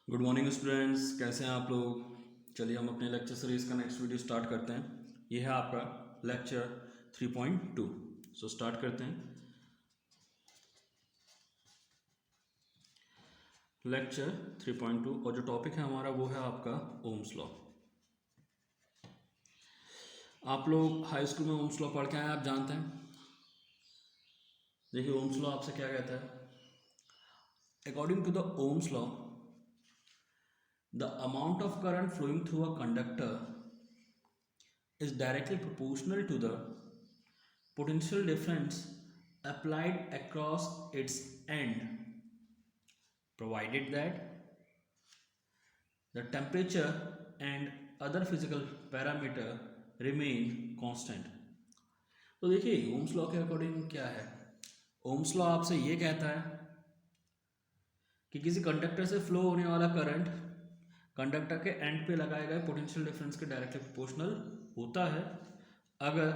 Good morning students, कैसे हैं आप लोग। चलिए हम अपने लेक्चर सीरीज़ का नेक्स्ट वीडियो स्टार्ट करते हैं। ये है आपका लेक्चर 3.2। सो स्टार्ट करते हैं लेक्चर 3.2 और जो टॉपिक है हमारा वो है आपका ओम्स लॉ। आप लोग हाई स्कूल में ओम्स लॉ पढ़ के आए, आप जानते हैं। देखिए ओम्स लॉ आपसे क्या कहता है। According to the Ohm's law, the amount of current flowing through a conductor is directly proportional to the potential difference applied across its end, provided that the temperature and other physical parameter remain constant। तो देखिए Ohm's law के according क्या है। Ohm's law आपसे ये कहता है कि किसी कंडक्टर से फ्लो होने वाला करंट कंडक्टर के एंड पे लगाए गए पोटेंशियल डिफरेंस के डायरेक्टली प्रोपोर्शनल होता है अगर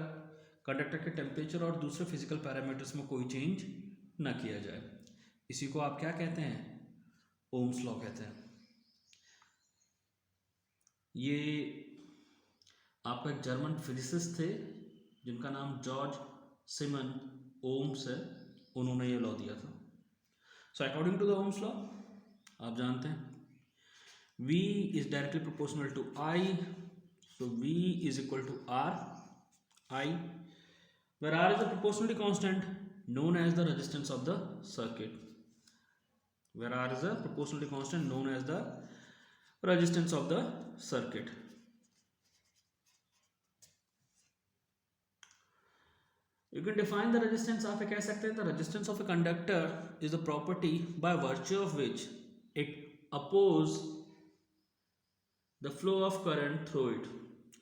कंडक्टर के टेम्परेचर और दूसरे फिजिकल पैरामीटर्स में कोई चेंज ना किया जाए। इसी को आप क्या कहते हैं, ओम्स लॉ कहते हैं। ये आपका एक जर्मन फिजिसिस्ट थे जिनका नाम जॉर्ज सिमन ओम्स है, उन्होंने ये लॉ दिया था। So according to the Ohm's law आप जानते हैं V is directly proportional to I, so V is equal to R I, where R is the proportionality constant known as the resistance of the circuit. Where R is the proportionality constant known as the resistance of the circuit. You can define the resistance आप कह सकते हैं the resistance of a conductor is the property by virtue of which it opposes the flow of current through it।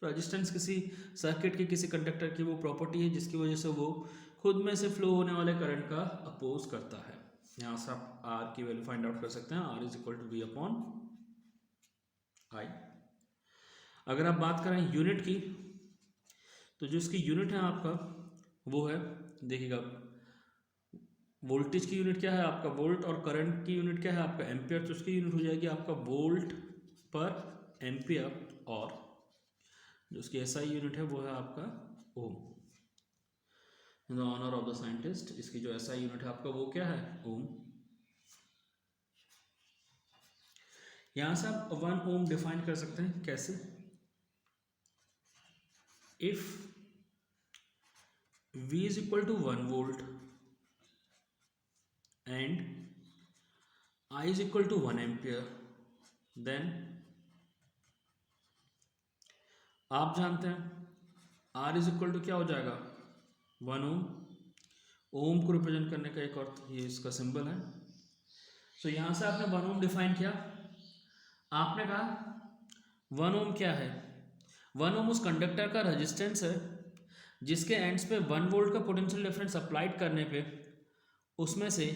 Resistance किसी circuit की किसी conductor की वो property है जिसकी वजह से वो खुद में से फ्लो होने वाले करंट का अपोज करता है। यहाँ से आप आर की वैल्यू फाइंड आउट कर सकते हैं, R is equal to V upon I. अगर आप बात करें यूनिट की तो जो इसकी यूनिट है आपका वो है, देखिएगा वोल्टेज की यूनिट क्या है आपका वोल्ट और करंट की यूनिट क्या है आपका एम्पियर, तो उसकी यूनिट हो जाएगी आपका वोल्ट पर एम्पियर और जो उसकी एसआई यूनिट है वो है आपका ohm. In the honour of the scientist इसकी जो एसआई यूनिट है आपका वो क्या है ओम। यहां से आप 1 ओम डिफाइन कर सकते हैं कैसे, if V is equal to 1 volt and I is equal to 1 ampere, then आप जानते हैं R इज इक्वल टू क्या हो जाएगा 1 ओम। ओम को रिप्रेजेंट करने का एक और ये इसका सिंबल है। सो यहां से आपने 1 ओम डिफाइन किया, आपने कहा 1 ओम क्या है, 1 ओम उस कंडक्टर का रेजिस्टेंस है जिसके एंड्स पे 1 वोल्ट का पोटेंशियल डिफरेंस अप्लाइड करने पे उसमें से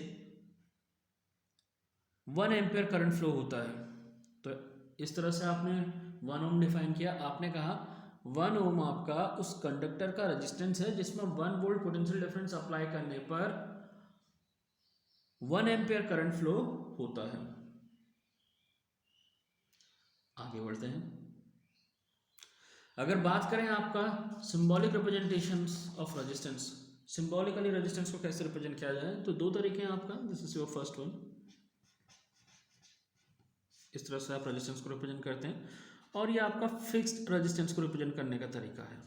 1 एम्पियर करंट फ्लो होता है। तो इस तरह से आपने 1 ओम डिफाइन किया, आपने कहा 1 ओम आपका उस कंडक्टर का रेजिस्टेंस है जिसमें 1 वोल्ट पोटेंशियल डिफरेंस अप्लाई करने पर 1 एम्पियर करंट फ्लो होता है। आगे बढ़ते हैं, अगर बात करें आपका symbolic representations of resistance, symbolically resistance को कैसे रिप्रेजेंट किया जाए, तो दो तरीके हैं आपका। This is your first one, इस तरह से आप रेजिस्टेंस को रिप्रेजेंट करते हैं, और ये आपका फिक्स्ड रेजिस्टेंस को रिप्रेजेंट करने का तरीका है।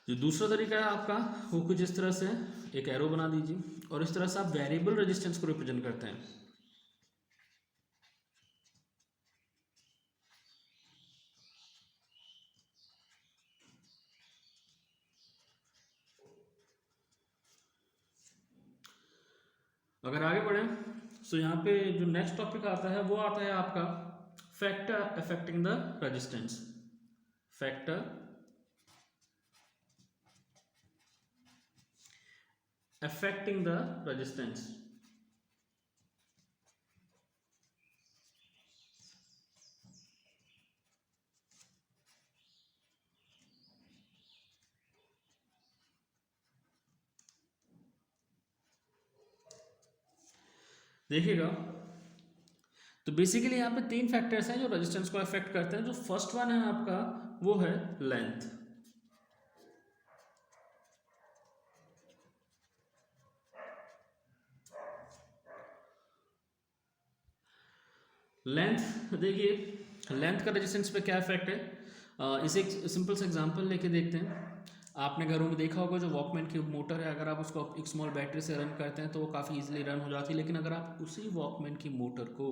जो दूसरा तरीका है आपका वो कुछ इस तरह से, एक एरो बना दीजिए और इस तरह से आप वेरिएबल रेजिस्टेंस को रिप्रेजेंट करते हैं। अगर आगे बढ़े तो यहाँ पे जो नेक्स्ट टॉपिक आता है वो आता है आपका factor affecting the resistance. Factor affecting the resistance। देखिएगा, तो बेसिकली यहाँ पे तीन फैक्टर्स हैं जो रेजिस्टेंस को अफेक्ट करते हैं। जो फर्स्ट वन है आपका वो है लेंथ। लेंथ देखिए, लेंथ का रेजिस्टेंस पे क्या इफेक्ट है, इसे एक सिंपल सा एग्जांपल लेके देखते हैं। आपने घरों में देखा होगा जो वॉकमैन की मोटर है, अगर आप उसको एक स्मॉल बैटरी से रन करते हैं तो वो काफ़ी इजीली रन हो जाती है। लेकिन अगर आप उसी वॉकमैन की मोटर को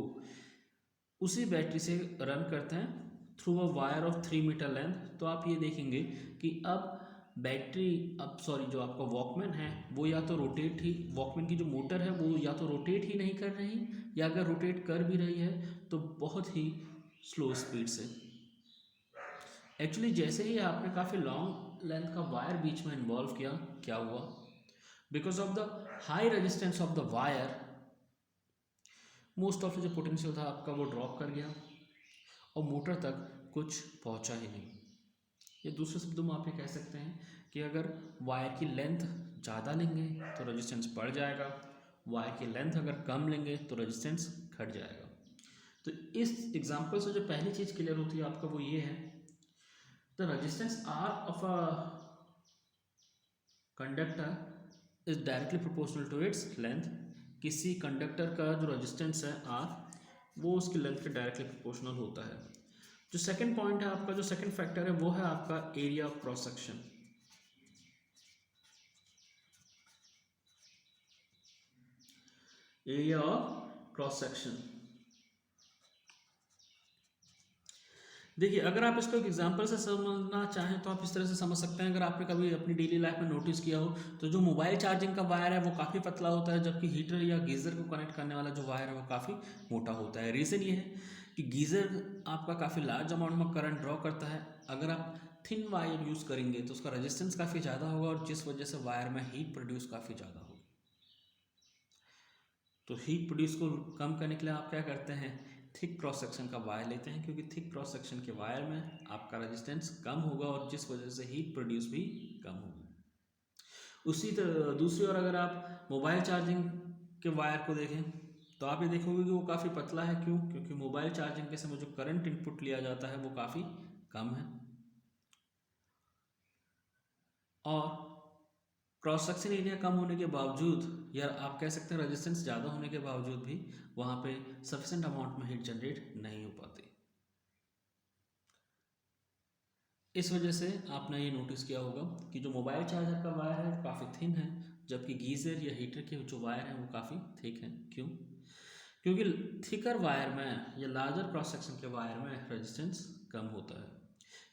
उसी बैटरी से रन करते हैं through a wire of 3 metre length, तो आप ये देखेंगे कि अब बैटरी, अब सॉरी, जो आपका वॉकमैन है वो या तो रोटेट ही, वॉकमैन की जो मोटर है वो या तो रोटेट ही नहीं कर रही, या अगर रोटेट कर भी रही है तो बहुत ही स्लो स्पीड से। एक्चुअली जैसे ही आपने काफ़ी लॉन्ग लेंथ का वायर बीच में इन्वॉल्व किया, क्या हुआ, because of the high resistance of the wire, most of जो पोटेंशियल था आपका वो ड्रॉप कर गया और मोटर तक कुछ पहुंचा ही नहीं। या दूसरे शब्दों में आप ये कह सकते हैं कि अगर वायर की लेंथ ज़्यादा लेंगे तो रेजिस्टेंस बढ़ जाएगा, वायर की लेंथ अगर कम लेंगे तो रेजिस्टेंस घट जाएगा। तो इस एग्जांपल से जो पहली चीज़ क्लियर होती है आपका वो ये है, the resistance R of a conductor is directly proportional to its length. किसी कंडक्टर का जो रेजिस्टेंस है आर, वो उसकी लेंथ के डायरेक्टली प्रोपोर्शनल होता है। जो सेकंड पॉइंट है आपका, जो सेकंड फैक्टर है वो है आपका area of cross section. Area of cross section, देखिए अगर आप इसको एक एग्जांपल से समझना चाहें तो आप इस तरह से समझ सकते हैं। अगर आपने कभी अपनी डेली लाइफ में नोटिस किया हो तो जो मोबाइल चार्जिंग का वायर है वो काफ़ी पतला होता है, जबकि हीटर या गीज़र को कनेक्ट करने वाला जो वायर है वो काफ़ी मोटा होता है। रीज़न ये है कि गीज़र आपका काफ़ी लार्ज अमाउंट में करंट ड्रॉ करता है। अगर आप थिन वायर यूज़ करेंगे तो उसका रेजिस्टेंस काफ़ी ज़्यादा होगा और जिस वजह से वायर में हीट प्रोड्यूस काफ़ी ज़्यादा होगा। तो हीट प्रोड्यूस को कम करने के लिए आप क्या करते हैं, थिक क्रॉस सेक्शन का वायर लेते हैं, क्योंकि थिक क्रॉस सेक्शन के वायर में आपका रेजिस्टेंस कम होगा और जिस वजह से हीट प्रोड्यूस भी कम होगी। उसी तरह दूसरी ओर अगर आप मोबाइल चार्जिंग के वायर को देखें तो आप ये देखोगे कि वो काफ़ी पतला है। क्यों? क्योंकि मोबाइल चार्जिंग के समय जो करंट इनपुट लिया जाता है वो काफ़ी कम है, और क्रॉस सेक्शन एरिया कम होने के बावजूद, या आप कह सकते हैं रेजिस्टेंस ज़्यादा होने के बावजूद भी वहाँ पे सफिशेंट अमाउंट में हीट जनरेट नहीं हो पाती। इस वजह से आपने ये नोटिस किया होगा कि जो मोबाइल चार्जर का वायर है वो काफ़ी थिन है, जबकि गीज़र या हीटर के जो वायर हैं वो काफ़ी थिक हैं। क्यों? क्योंकि थिकर वायर में या लार्जर क्रॉस सेक्शन के वायर में रेजिस्टेंस कम होता है।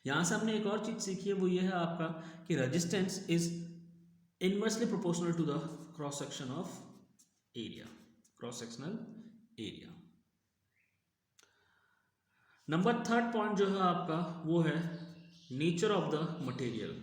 यहाँ से हमने एक और चीज़ सीखी है, वो ये है आपका कि resistance is inversely proportional to the cross section of area, cross sectional area. Number third point जो है आपका वो है नेचर ऑफ द मटेरियल।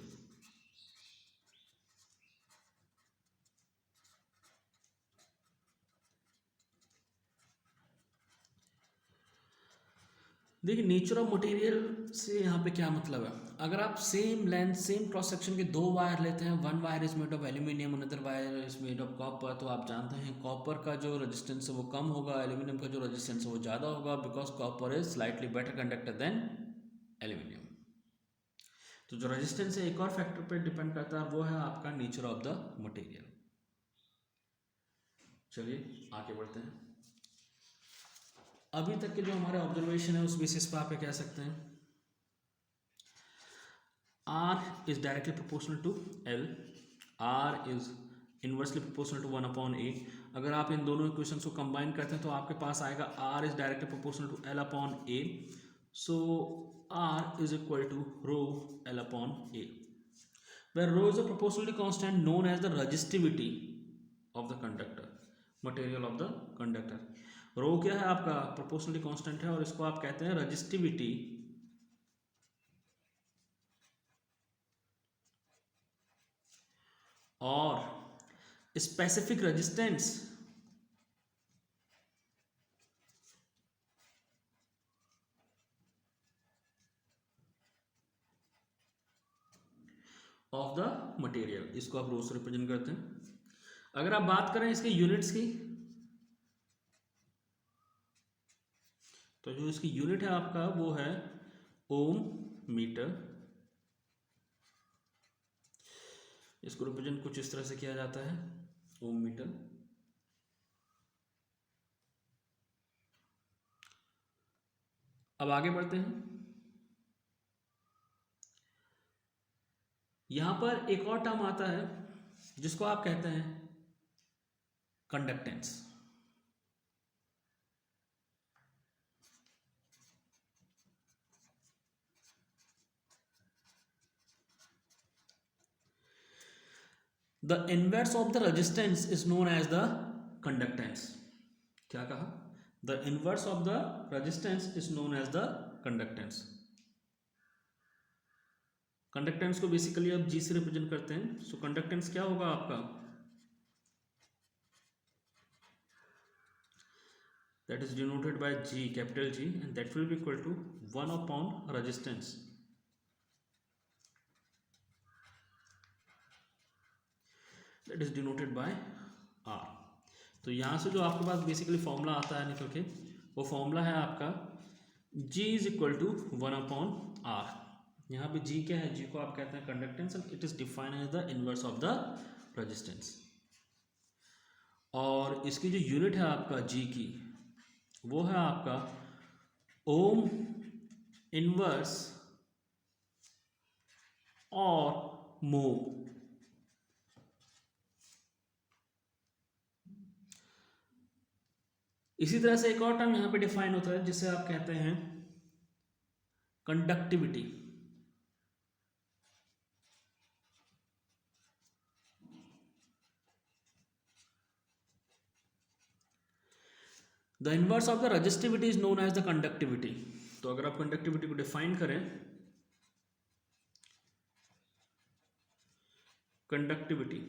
देखिए नेचर ऑफ मटेरियल से यहाँ पे क्या मतलब है, अगर आप same length same cross section के दो वायर लेते हैं, one wire is made of aluminium, another wire is made of copper, तो आप जानते हैं कॉपर का जो रेजिस्टेंस है वो कम होगा, एल्यूमिनियम का जो रेजिस्टेंस है वो ज़्यादा होगा, because copper is slightly better conductor then aluminium. तो जो रेजिस्टेंस है एक और फैक्टर पर डिपेंड करता है, वो है आपका नेचर ऑफ द मटेरियल। चलिए आगे बढ़ते हैं। अभी तक के जो हमारे ऑब्जर्वेशन है उस बेसिस पर आप कह सकते हैं R is directly proportional to L, R is inversely proportional to 1/A। अगर आप इन दोनों इक्वेशंस को कंबाइन करते हैं तो आपके पास आएगा R is directly proportional to L/A, so R is equal to rho L/A, where rho is a proportionality constant known as the resistivity of the conductor, material of the conductor। rho क्या है आपका proportionality constant है और इसको आप कहते हैं resistivity और specific resistance of the material, इसको आप रो से रिप्रेजेंट करते हैं। अगर आप बात करें इसके यूनिट्स की तो जो इसकी यूनिट है आपका वो है ओम मीटर। इसको रिप्रेजेंट कुछ इस तरह से किया जाता है, ओम मीटर। अब आगे बढ़ते हैं। यहां पर एक और टर्म आता है जिसको आप कहते हैं conductance. The inverse of the resistance is known as the conductance. क्या कहा? The inverse of the resistance is known as the conductance. Conductance को बेसिकली आप जी से रिप्रेजेंट करते हैं। सो कंडक्टेंस क्या होगा आपका? That is denoted by G, capital G, and that will be equal to 1 upon resistance. That is denoted by R. तो यहां से जो आपके पास बेसिकली फॉर्मूला आता है निकल के, वो फॉर्मूला है आपका G is equal to 1 upon R. यहाँ पे G क्या है? G को आप कहते हैं conductance, and it is defined as the inverse of the resistance. और इसकी जो यूनिट है आपका G की, वो है आपका ओम इनवर्स और मो। इसी तरह से एक और टर्म यहां पे डिफाइन होता है जिसे आप कहते हैं conductivity. The inverse of the resistivity is known as the conductivity. तो अगर आप कंडक्टिविटी को डिफाइन करें, conductivity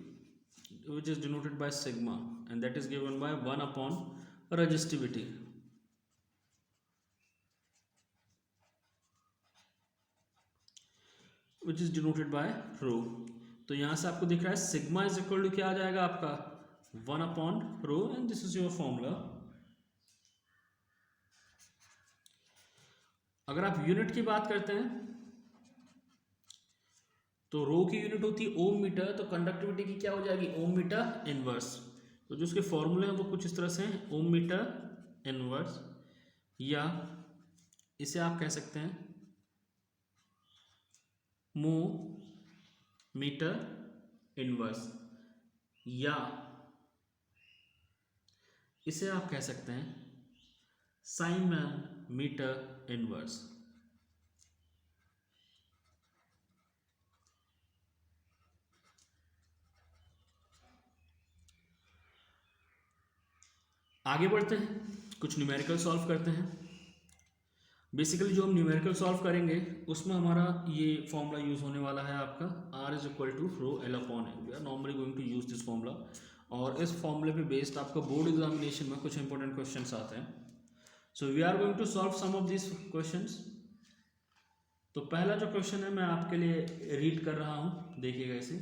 which is denoted by sigma, and that is given by 1 upon resistivity. Which is denoted by rho. तो यहां से आपको दिख रहा है सिग्मा इज इक्वल टू क्या आ जाएगा आपका 1 upon rho, and this is your formula. अगर आप यूनिट की बात करते हैं तो रो की यूनिट होती है ओम मीटर, तो कंडक्टिविटी की क्या हो जाएगी? ओम मीटर इनवर्स। तो जो उसके फॉर्मूले हैं वो कुछ इस तरह से हैं, ओम मीटर इनवर्स, या इसे आप कह सकते हैं मो मीटर इनवर्स, या इसे आप कह सकते हैं साइमन मीटर इनवर्स। आगे बढ़ते हैं, कुछ न्यूमेरिकल सॉल्व करते हैं। बेसिकली जो हम न्यूमेरिकल सॉल्व करेंगे उसमें हमारा ये फॉर्मूला यूज होने वाला है आपका R is equal to rho L upon A. We are normally going to use this formula, और इस फॉर्मूले पे बेस्ड आपका बोर्ड एग्जामिनेशन में कुछ इंपॉर्टेंट क्वेश्चंस आते हैं। So we are going to solve some of this questions. तो पहला जो क्वेश्चन है मैं आपके लिए रीड कर रहा हूं, देखिएगा इसे।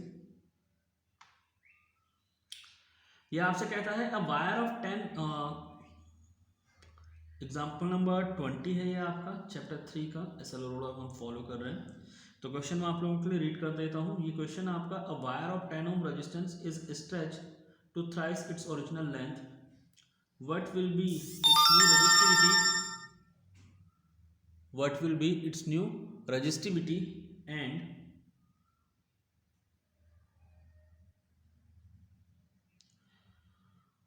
यह आपसे कहता है अ वायर ऑफ 10 एग्जाम्पल नंबर 20 है, ये आपका चैप्टर 3 का SL अरोड़ा को हम फॉलो कर रहे हैं। तो क्वेश्चन मैं आप लोगों के लिए रीड कर देता हूँ। ये क्वेश्चन आपका a wire of 10 ohm resistance is stretch to thrice its original length, what will be its new resistivity, what will be its new resistivity and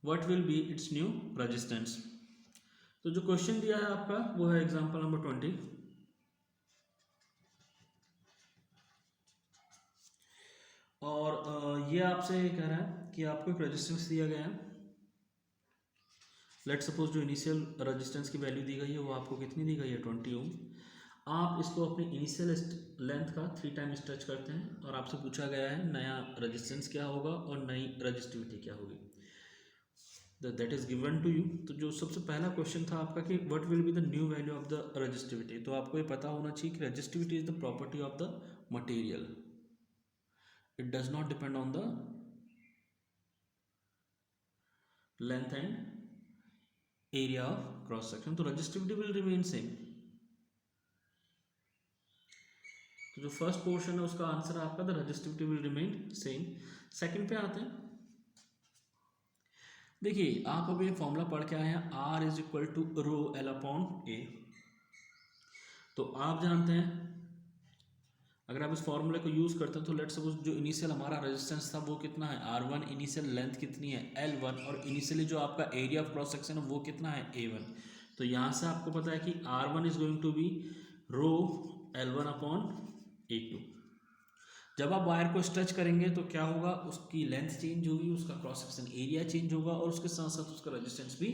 what will be its new resistance. तो जो question दिया है आपका वो है example number 20, और ये आपसे कह रहा है कि आपको एक रेजिस्टेंस दिया गया है। लेट सपोज जो इनिशियल रेजिस्टेंस की वैल्यू दी गई है वो आपको कितनी दी गई है? 20 ओम। आप इसको अपनी इनिशियल लेंथ का 3 टाइम स्ट्रेच करते हैं, और आपसे पूछा गया है नया रेजिस्टेंस क्या होगा और नई रेजिस्टिविटी क्या होगी, that is given to you. तो जो सबसे पहला क्वेश्चन था आपका कि what will be the new value of the resistivity. तो आपको ये पता होना चाहिए कि resistivity is the property of the material, it does not depend on the length and area of cross section, तो resistivity will remain same। तो जो फर्स्ट पोर्शन है उसका आंसर है आपका the resistivity will remain same. Second पे आते हैं। देखिए आप अभी फॉर्मूला पढ़ के आए हैं R is equal to rho L upon A. तो आप जानते हैं अगर आप इस फॉर्मूले को यूज करते हैं तो लेट्स सपोज जो इनिशियल हमारा रेजिस्टेंस था वो कितना है R1, इनिशियल लेंथ कितनी है L1, और इनिशियली जो आपका एरिया ऑफ क्रॉस सेक्शन है वो कितना है A1। तो यहाँ से आपको पता है कि R1 is going to be rho L1 upon A2। जब आप वायर को स्ट्रेच करेंगे तो क्या होगा, उसकी लेंथ चेंज होगी, उसका क्रॉस सेक्शन एरिया चेंज होगा और उसके साथ साथ उसका रेजिस्टेंस भी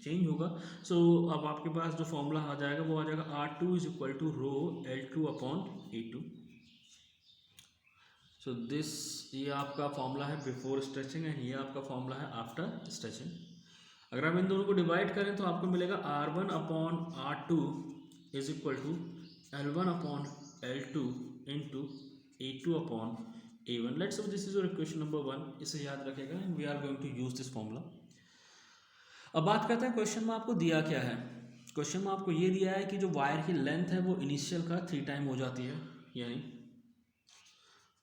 चेंज होगा। सो अब आपके पास जो फॉर्मूला आ जाएगा वो आ जाएगा R2 is equal to rho L2 upon A2। So this ये आपका फॉर्मूला है बिफोर स्ट्रेचिंग एंड ये आपका फॉर्मूला है आफ्टर स्ट्रेचिंग। अगर आप इन दोनों को डिवाइड करें तो आपको मिलेगा R1 upon R2 is equal to L1 upon L2 into A2 upon A1। Let's suppose this is your equation number 1, इसे याद रखेगा and we are going to use this formula. अब बात करते हैं क्वेश्चन में आपको दिया क्या है। क्वेश्चन में आपको ये दिया है कि जो वायर की लेंथ है वो इनिशियल का 3 टाइम हो जाती है, यानी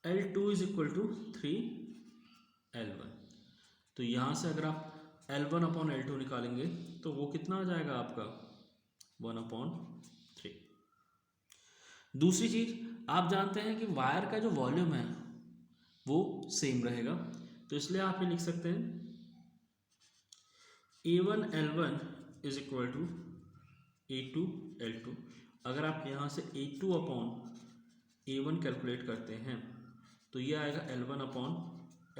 L2 is equal to 3L1। तो यहाँ से अगर आप L1 अपॉन L2 निकालेंगे तो वो कितना आ जाएगा आपका 1 अपॉन 3। दूसरी चीज आप जानते हैं कि वायर का जो वॉल्यूम है वो सेम रहेगा, तो इसलिए आप ये लिख सकते हैं A1L1 is equal to A2L2। अगर आप यहाँ से A2 अपॉन A1 कैलकुलेट करते हैं तो ये आएगा L1 upon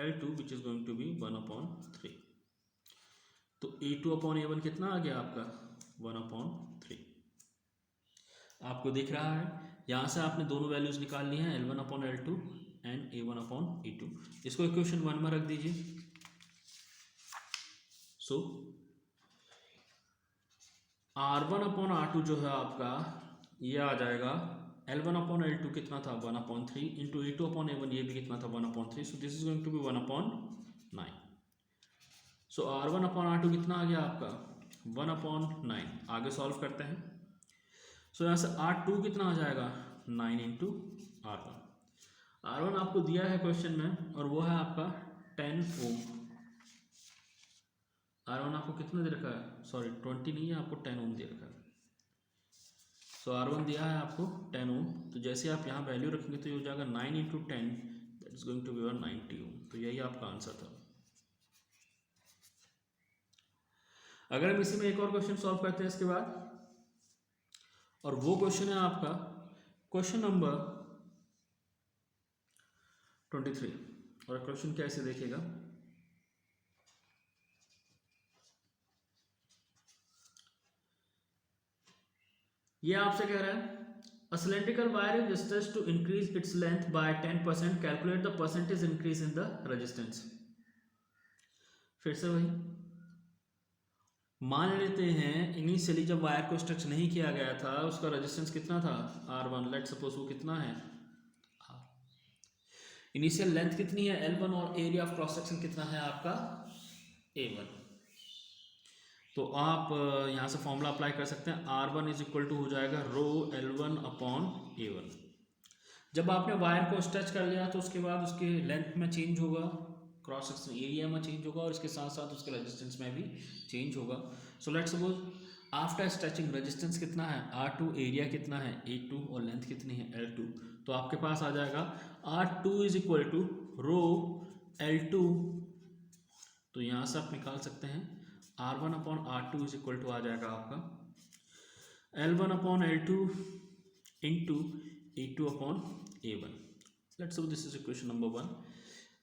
L2 which is going to be 1 upon 3। तो A2 अपॉन A1 कितना आ गया आपका 1 अपॉन 3। आपको दिख रहा है यहाँ से आपने दोनों वैल्यूज निकाल ली हैं L1 upon L2 and A1 upon A2। इसको इक्वेशन 1 में रख दीजिए। सो R1 अपॉन R2 जो है आपका ये आ जाएगा L1 अपॉन L2 कितना था 1 upon 3 into A2 upon A1 ये भी कितना था 1 upon 3। So this is going to be 1 upon 9। So R1 upon R2 कितना आ गया आपका 1 अपॉन 9। आगे सॉल्व करते हैं। सो यहाँ से R2 कितना आ जाएगा 9 इंटू R1। R1 आपको दिया है क्वेश्चन में और वो है आपका 10 ओम। R1 आपको कितना दे रखा है, सॉरी 20 नहीं है, आपको 10 ओम दे रखा है। सो R1 दिया है आपको 10 ओम, तो जैसे आप यहाँ वैल्यू रखेंगे तो ये हो जाएगा 9 into 10 that is going to be 90 ohm. तो यही आपका आंसर था। अगर हम इसी में एक और क्वेश्चन सॉल्व करते हैं इसके बाद, और वो क्वेश्चन है आपका क्वेश्चन नंबर 23। और क्वेश्चन कैसे देखेगा, ये आपसे कह रहा है a cylindrical wire is stretched to increase its length by 10%, calculate the percentage increase in the resistance। फिर से वही मान लेते हैं इनिशियली जब वायर को स्ट्रेच नहीं किया गया था उसका रेजिस्टेंस कितना था R1। लेट सपोज वो कितना है R। इनिशियल लेंथ कितनी है L1 और एरिया ऑफ क्रॉस सेक्शन कितना है आपका A1। तो आप यहाँ से फॉर्मूला अप्लाई कर सकते हैं R1 इज इक्वल टू हो जाएगा रो L1 अपॉन A1। जब आपने वायर को स्ट्रेच कर लिया तो उसके बाद उसके लेंथ में चेंज होगा, क्रॉस सेक्शन एरिया में चेंज होगा और इसके साथ साथ उसके रेजिस्टेंस में भी चेंज होगा। So let's suppose after stretching resistance कितना है R2, एरिया कितना है A2 और लेंथ कितनी है L2। तो आपके पास आ जाएगा R2 is equal to rho L2। तो यहाँ से आप निकाल सकते हैं R1 upon R2 is equal to आ जाएगा आपका L1 upon L2 into A2 upon A1। Let's suppose this is equation number 1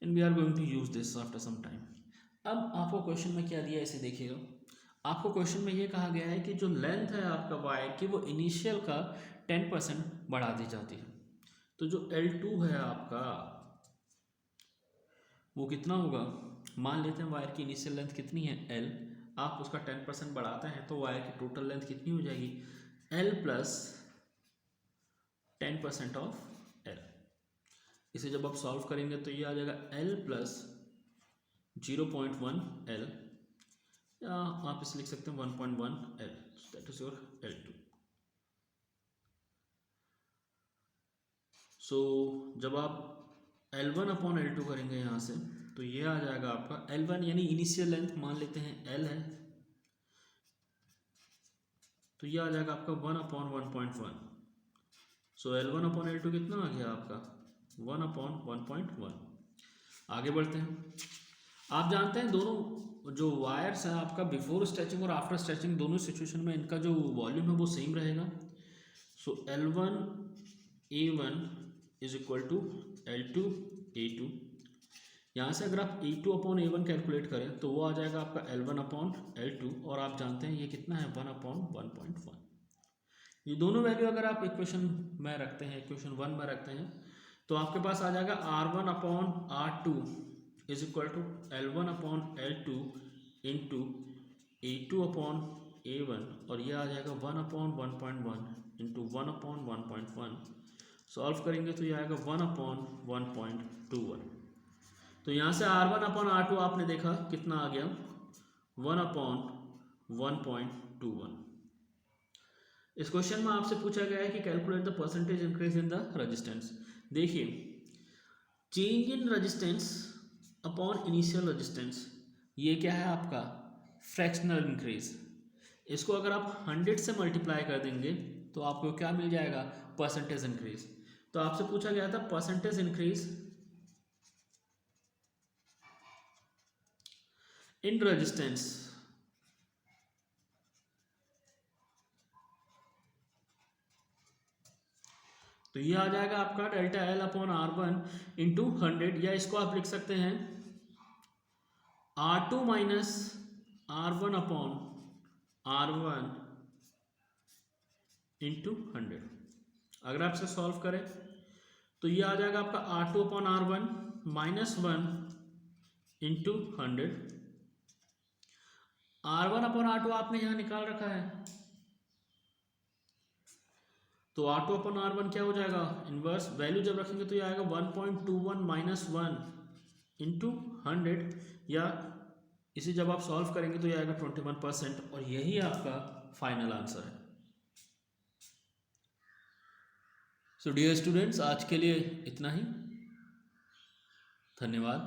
and we are going to use this after some time. अब आपको क्वेश्चन में क्या दिया है इसे देखिएगा। आपको क्वेश्चन में ये कहा गया है कि जो लेंथ है आपका वायर की वो इनिशियल का 10% बढ़ा दी जाती है। तो जो L2 है आपका वो कितना होगा, मान लेते हैं वायर की इनिशियल लेंथ कितनी है L, आप उसका 10% बढ़ाते हैं तो वायर की टोटल लेंथ कितनी हो जाएगी L प्लस 10% ऑफ L। इसे जब आप सॉल्व करेंगे तो ये आ जाएगा L प्लस 0.1 L या आप इसे लिख सकते हैं 1.1 L, that is your L2। सो जब आप L1 अपॉन L2 करेंगे यहाँ से, तो ये आ जाएगा आपका L1 यानी इनिशियल लेंथ मान लेते हैं L है, तो ये आ जाएगा आपका 1 अपॉन 1.1। सो L1 अपॉन L2 कितना आ गया आपका 1 अपॉन 1.1। आगे बढ़ते हैं। आप जानते हैं दोनों जो वायर्स हैं आपका बिफोर स्ट्रेचिंग और आफ्टर स्ट्रेचिंग दोनों सिचुएशन में इनका जो वॉल्यूम है वो सेम रहेगा। So L1 A1 is equal to L2 A2। यहाँ से अगर आप A2 अपॉन A1 कैलकुलेट करें तो वो आ जाएगा आपका L1 अपॉन L2, और आप जानते हैं ये कितना है 1 अपॉन 1.1। ये दोनों वैल्यू अगर आप इक्वेशन में रखते हैं, इक्वेशन 1 में रखते हैं, तो आपके पास आ जाएगा R1 upon R2 is equal to L1 upon L2 into A2 upon A1, और ये आ जाएगा 1 अपॉन 1.1 इंटू 1 अपॉन 1.1। सॉल्व करेंगे तो ये आएगा 1 अपॉन 1.21। तो यहाँ से R1 अपॉन R2 आपने देखा कितना आ गया 1 अपॉन 1.21। इस क्वेश्चन में आपसे पूछा गया है कि calculate the percentage increase in the resistance. देखिए, change in resistance upon initial resistance, ये क्या है आपका फ्रैक्शनल इंक्रीज। इसको अगर आप 100 से मल्टीप्लाई कर देंगे तो आपको क्या मिल जाएगा परसेंटेज इंक्रीज। तो आपसे पूछा गया था परसेंटेज इंक्रीज इन रेजिस्टेंस, तो ये आ जाएगा आपका delta L upon R1 into 100, या इसको आप लिख सकते हैं R2 minus R1 upon R1 into 100। अगर आप इसे सॉल्व करें तो ये आ जाएगा आपका R2 upon R1 minus 1 into 100। R1 upon R2 आपने यहाँ निकाल रखा है, तो R2 अपॉन R1 क्या हो जाएगा इनवर्स वैल्यू जब रखेंगे तो ये आएगा 1.21 माइनस 1 इंटू 100, या इसे जब आप सॉल्व करेंगे तो ये आएगा 21%, और यही आपका फाइनल आंसर है। सो डियर स्टूडेंट्स, आज के लिए इतना ही। धन्यवाद।